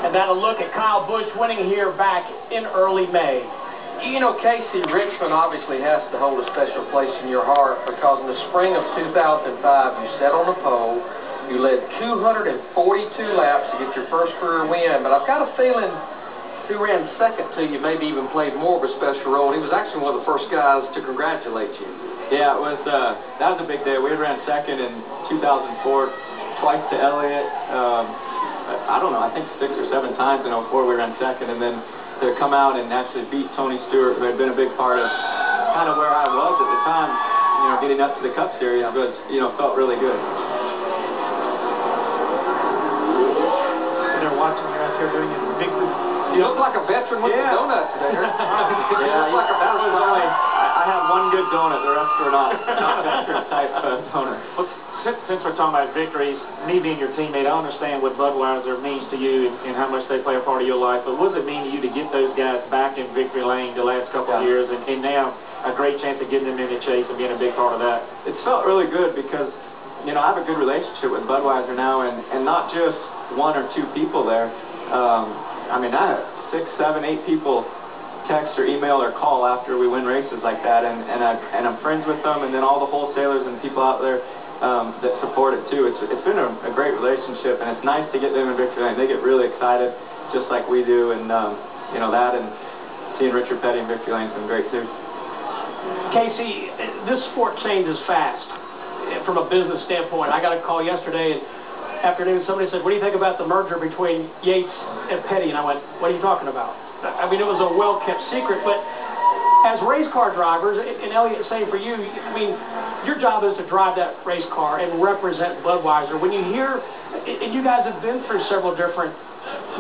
And that'll look at Kyle Busch winning here back in early May. You know, Kasey, Richmond obviously has to hold a special place in your heart because in the spring of 2005, you sat on the pole, you led 242 laps to get your first career win, but I've got a feeling who ran second to you maybe even played more of a special role. He was actually one of the first guys to congratulate you. Yeah, it was. That was a big day. We had ran second in 2004, twice to Elliott. I don't know, I think 6 or 7 times in 04 we ran second, and then to come out and actually beat Tony Stewart, who had been a big part of kind of where I was at the time, you know, getting up to the Cup Series, was, you know, felt really good. They're watching you out there doing your victory. You look like a veteran with a donut today. That was only, I had one good donut, the rest were not veteran type donut. Well, since we're talking about victories, me being your teammate, I understand what Budweiser means to you and how much they play a part of your life, but what does it mean to you to get those guys back in victory lane the last couple of years and now a great chance of getting them in the chase and being a big part of that? It felt really good because, you know, I have a good relationship with Budweiser now, and not just 1 or 2 people there. I mean, I have 6, 7, 8 people text or email or call after we win races like that, and I'm friends with them, and then all the wholesalers and people out there that support it too. It's been a great relationship, and it's nice to get them in victory lane. They get really excited, just like we do, and you know, that and seeing Richard Petty in victory lane has been great too. Kasey, this sport changes fast from a business standpoint. I got a call yesterday afternoon. Somebody said, "What do you think about the merger between Yates and Petty?" And I went, "What are you talking about?" I mean, it was a well-kept secret, but as race car drivers, and Elliott, same for you, I mean, your job is to drive that race car and represent Budweiser. When you hear, and you guys have been through several different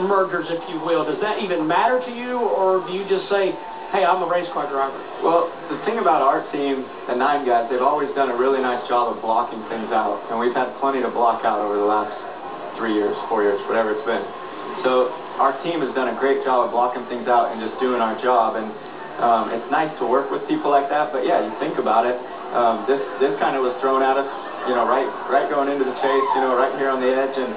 mergers, if you will, does that even matter to you, or do you just say, hey, I'm a race car driver? Well, the thing about our team, the 9 guys, they've always done a really nice job of blocking things out, and we've had plenty to block out over the last 3 years, 4 years, whatever it's been. So our team has done a great job of blocking things out and just doing our job, and it's nice to work with people like that. But yeah, you think about it, this kind of was thrown at us, you know, right going into the chase, you know, right here on the edge, and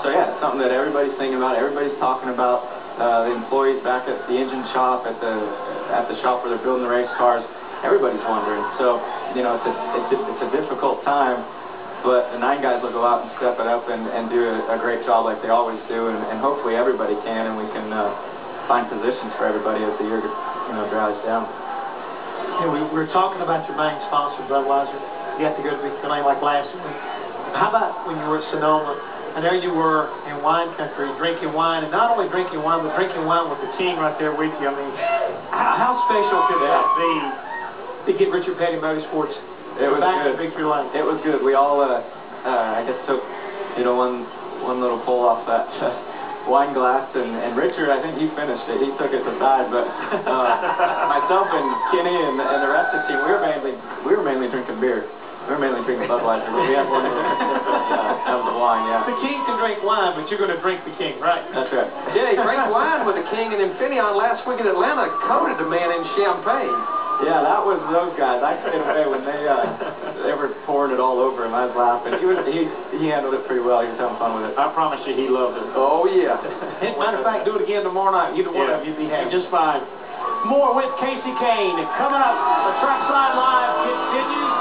so yeah, it's something that everybody's thinking about, everybody's talking about. The employees back at the engine shop, at the shop where they're building the race cars, everybody's wondering. So you know, it's a difficult time. But the 9 guys will go out and step it up and do a great job like they always do, and hopefully everybody can, and we can find positions for everybody as the year, you know, drives down. Yeah, we were talking about your main sponsor, Budweiser. You got to go to victory lane like last week. How about when you were at Sonoma, and there you were in wine country, drinking wine, and not only drinking wine, but drinking wine with the team right there with you? I mean, how special could that be to get Richard Petty Motorsports? It was good. Victory lane. It was good. We all, I guess, took, you know, one little pull off that wine glass, and Richard, I think he finished it. He took it aside, but myself and Kenny and the rest of the team, we were mainly drinking beer. We were mainly drinking Budweiser, but we had one of the wine. Yeah. The king can drink wine, but you're going to drink the king, right? That's right. Yeah, he drank wine with the king, and then Finion last week in Atlanta coated the man in champagne. Yeah, that was those guys. I stayed away when they were pouring it all over him. I was laughing. He handled it pretty well. He was having fun with it. I promise you, he loved it. Oh yeah. Matter of fact, do it again tomorrow night. Either one of you be happy. Just fine. More with Kasey Kahne coming up. The Trackside Live continues.